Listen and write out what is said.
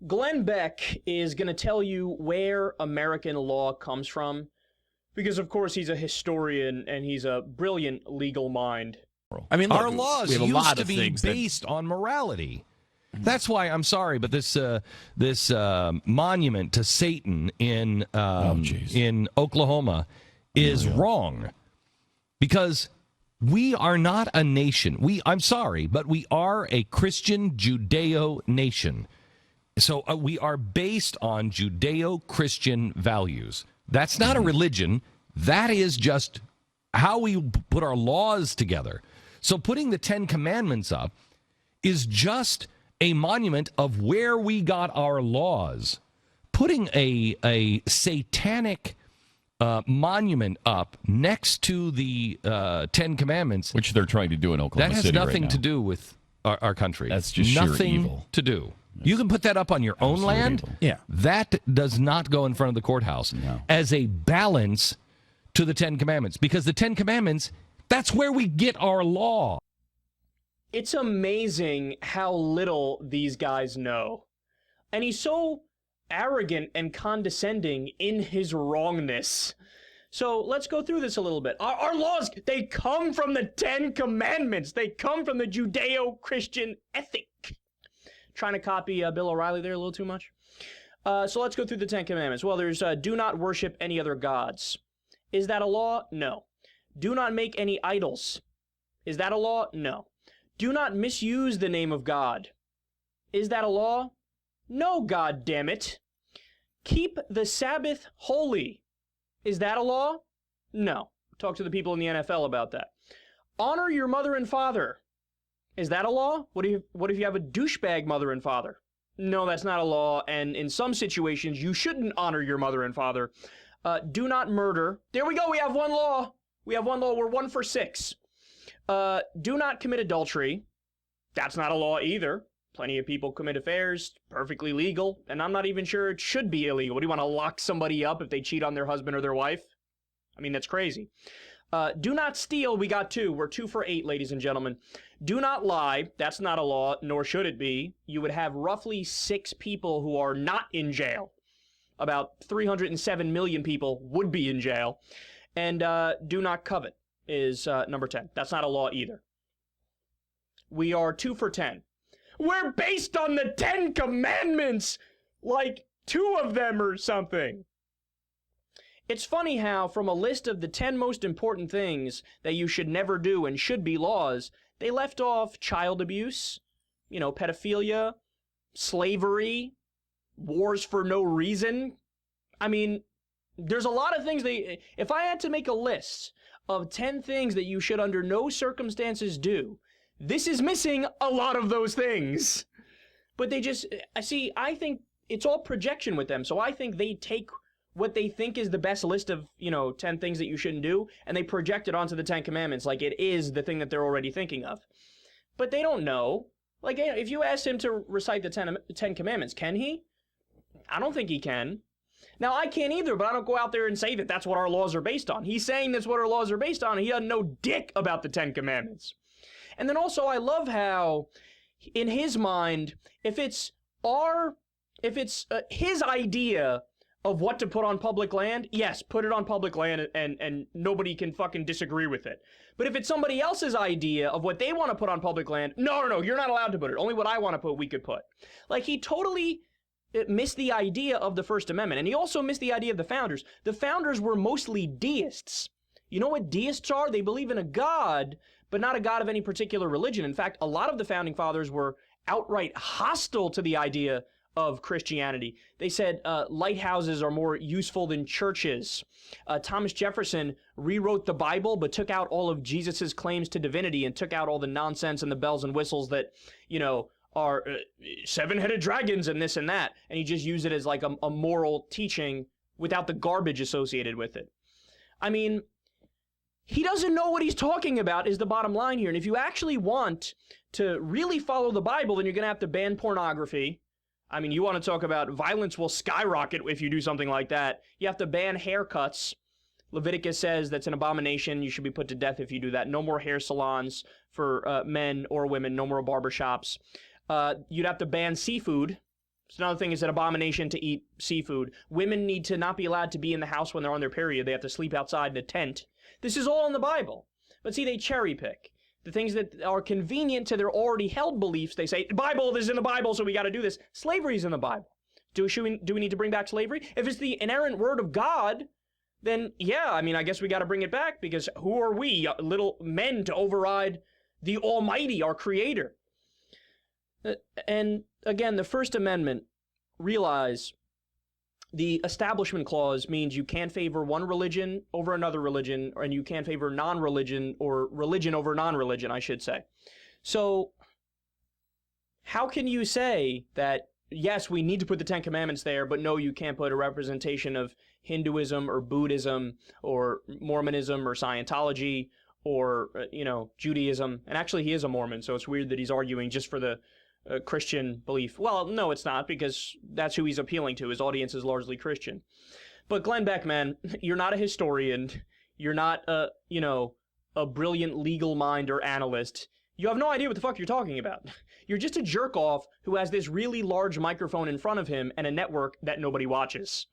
Glenn Beck is going to tell you where American law comes from, because of course he's a historian and he's a brilliant legal mind. I mean, our laws used to be based based on morality. That's why I'm sorry, but this monument to Satan in Oklahoma is wrong, because we are not a nation. I'm sorry, but we are a Christian Judeo nation. So we are based on Judeo-Christian values. That's not a religion. That is just how we put our laws together. So putting the Ten Commandments up is just a monument of where we got our laws. Putting a satanic monument up next to the Ten Commandments, which they're trying to do in Oklahoma City, that has nothing right to do with our country. That's just nothing sheer evil. To do. You can put that up on your own land. Evil. Yeah, that does not go in front of the courthouse as a balance to the Ten Commandments, because the Ten Commandments, that's where we get our law. It's amazing how little these guys know. And he's so arrogant and condescending in his wrongness. So let's go through this a little bit. Our laws, they come from the Ten Commandments. They come from the Judeo-Christian ethic. Trying to copy Bill O'Reilly there a little too much. So let's go through the Ten Commandments. Well, there's do not worship any other gods. Is that a law? No. Do not make any idols. Is that a law? No. Do not misuse the name of God. Is that a law? No, God damn it. Keep the Sabbath holy. Is that a law? No. Talk to the people in the NFL about that. Honor your mother and father. Is that a law? What if you have a douchebag mother and father? No, that's not a law, and in some situations, you shouldn't honor your mother and father. Do not murder. There we go, we have one law. We're 1 for 6. Do not commit adultery. That's not a law either. Plenty of people commit affairs, perfectly legal, and I'm not even sure it should be illegal. What, do you want to lock somebody up if they cheat on their husband or their wife? I mean, that's crazy. Do not steal. We got 2. We're 2 for 8, ladies and gentlemen. Do not lie. That's not a law, nor should it be. You would have roughly 6 people who are not in jail. About 307 million people would be in jail. And do not covet is number 10. That's not a law either. We are 2 for 10. We're based on the 10 Commandments, like 2 of them or something. It's funny how from a list of the 10 most important things that you should never do and should be laws, they left off child abuse, pedophilia, slavery, wars for no reason. I mean, there's a lot of things if I had to make a list of 10 things that you should under no circumstances do, this is missing a lot of those things. But I think it's all projection with them. So I think they take what they think is the best list of, 10 things that you shouldn't do, and they project it onto the 10 Commandments like it is the thing that they're already thinking of. But they don't know. Like, if you asked him to recite the 10 Commandments, can he? I don't think he can. Now, I can't either, but I don't go out there and say that that's what our laws are based on. He's saying that's what our laws are based on, and he doesn't know dick about the 10 Commandments. And then also, I love how, in his mind, if it's his idea of what to put on public land, yes, put it on public land and nobody can fucking disagree with it. But if it's somebody else's idea of what they want to put on public land, no, you're not allowed to put it. Only what I want to put, we could put. Like, he totally missed the idea of the First Amendment. And he also missed the idea of the founders. The founders were mostly deists. You know what deists are? They believe in a god, but not a god of any particular religion. In fact, a lot of the founding fathers were outright hostile to the idea of Christianity. They said lighthouses are more useful than churches. Thomas Jefferson rewrote the Bible, but took out all of Jesus's claims to divinity and took out all the nonsense and the bells and whistles that, are 7-headed dragons and this and that. And he just used it as like a moral teaching without the garbage associated with it. I mean, he doesn't know what he's talking about is the bottom line here. And if you actually want to really follow the Bible, then you're going to have to ban pornography. I mean, you want to talk about violence will skyrocket if you do something like that. You have to ban haircuts. Leviticus says that's an abomination. You should be put to death if you do that. No more hair salons for men or women. No more barbershops. You'd have to ban seafood. It's another thing is an abomination to eat seafood. Women need to not be allowed to be in the house when they're on their period. They have to sleep outside in a tent. This is all in the Bible. But see, they cherry pick. The things that are convenient to their already held beliefs, they say, Bible, this is in the Bible, so we got to do this. Slavery is in the Bible. Do we need to bring back slavery? If it's the inerrant word of God, then yeah, I mean, I guess we got to bring it back, because who are we, little men, to override the Almighty, our Creator? And again, the First Amendment, realize the Establishment Clause means you can't favor one religion over another religion, and you can't favor non-religion or religion over non-religion, I should say. So how can you say that, yes, we need to put the Ten Commandments there, but no, you can't put a representation of Hinduism or Buddhism or Mormonism or Scientology or, Judaism? And actually, he is a Mormon, so it's weird that he's arguing just for the Christian belief. Well, no, it's not, because that's who he's appealing to. His audience is largely Christian. But Glenn Beck, man, you're not a historian. You're not a brilliant legal mind or analyst. You have no idea what the fuck you're talking about. You're just a jerk off who has this really large microphone in front of him and a network that nobody watches.